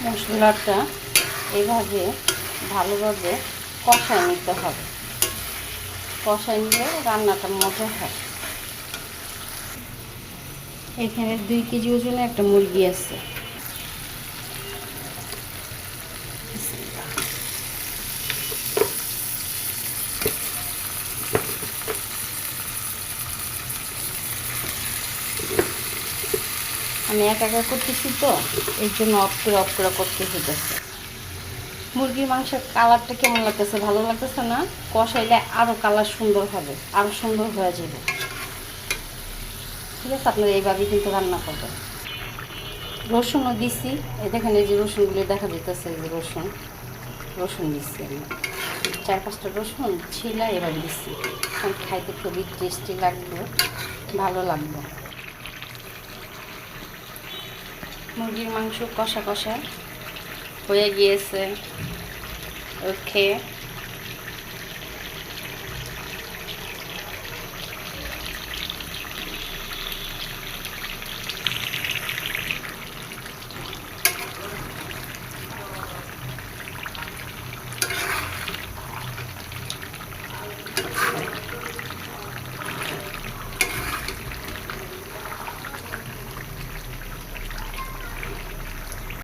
মশলাটা এভাবে ভালোভাবে কষায় নিতে হবে। কষায় নিলে রান্নাটা মজা হয়। এখানে 2 কেজি ওজনে একটা মুরগি আছে। আমি একা একা করতেছি তো, এর জন্য অফ করে করতে হইতেছে। মুরগির মাংসের কালারটা কেমন লাগতেছে? ভালো লাগতেছে না? কষাইলে আরও কালার সুন্দর হবে, আরও সুন্দর হয়ে যাবে। ঠিক আছে, আপনারা এইভাবেই কিন্তু রান্না করবেন। রসুনও দিছি, এই দেখেন এই যে রসুনগুলি দেখা যেতেছে, এই যে রসুন দিচ্ছি আমি 4-5টা রসুন ছিলা এভাবে দিচ্ছি। এখন খাইতে খুবই টেস্টি লাগবে, ভালো লাগবে। মুরগির মাংস কষা কষা হয়ে গিয়েছে। ওকে।